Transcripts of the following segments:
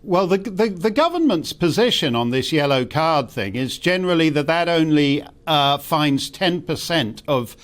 Well, the government's position on this yellow card thing is generally that only fines 10% of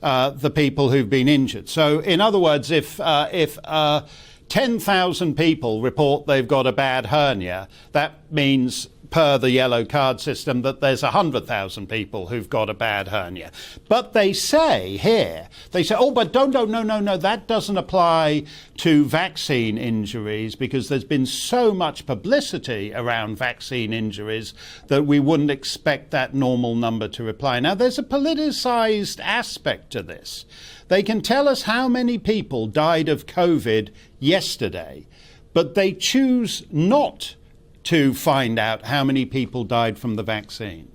the people who've been injured. So, in other words, if 10,000 people report they've got a bad hernia, that means, per the yellow card system, that there's 100,000 people who've got a bad hernia. But they say here, oh, but no, that doesn't apply to vaccine injuries because there's been so much publicity around vaccine injuries that we wouldn't expect that normal number to apply. Now, there's a politicized aspect to this. They can tell us how many people died of COVID yesterday, but they choose not to find out how many people died from the vaccine.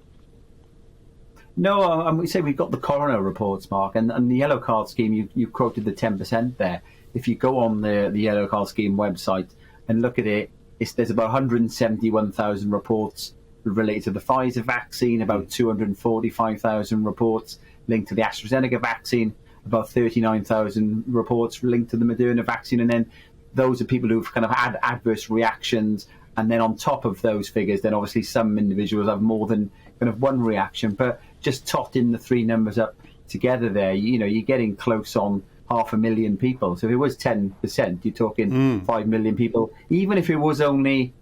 No, we say we've got the coroner reports, Mark, and the yellow card scheme, you quoted the 10% there. If you go on the yellow card scheme website and look at it, there's about 171,000 reports related to the Pfizer vaccine, about 245,000 reports linked to the AstraZeneca vaccine, about 39,000 reports linked to the Moderna vaccine, and then those are people who've kind of had adverse reactions. And then on top of those figures, then obviously some individuals have more than kind of one reaction. But just totting the three numbers up together there, you're getting close on 500,000 people. So if it was 10%, you're talking 5 million people. Even if it was only,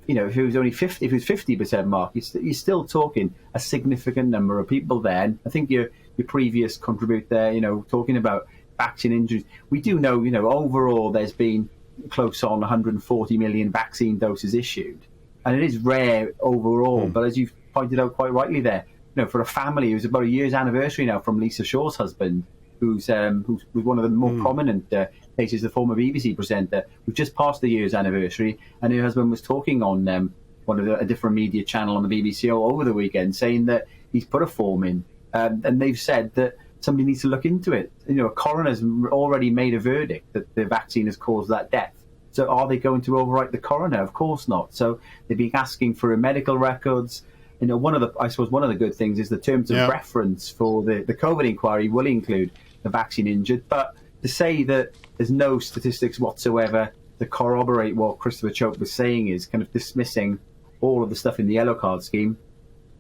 if it was only 50, if it was 50%, Mark, you're still talking a significant number of people there. And I think your previous contribute there, talking about vaccine injuries, we do know, overall there's been close on 140 million vaccine doses issued, and it is rare overall. But as you've pointed out quite rightly there, for a family, it was about a year's anniversary now from Lisa Shaw's husband, who's one of the more prominent cases, the former BBC presenter, who just passed the year's anniversary, and her husband was talking on a different media channel on the BBC over the weekend, saying that he's put a form in, and they've said that somebody needs to look into it. A coroner's already made a verdict that the vaccine has caused that death. So are they going to overwrite the coroner? Of course not. So they've been asking for medical records. One of the good things is the terms of reference for the COVID inquiry will include the vaccine injured. But to say that there's no statistics whatsoever to corroborate what Christopher Chope was saying is kind of dismissing all of the stuff in the yellow card scheme.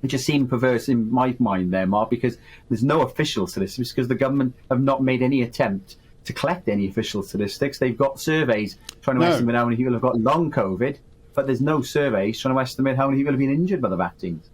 It just seemed perverse in my mind there, Mark, because there's no official statistics, because the government have not made any attempt to collect any official statistics. They've got surveys trying to estimate how many people have got long COVID, but there's no surveys trying to estimate how many people have been injured by the vaccines.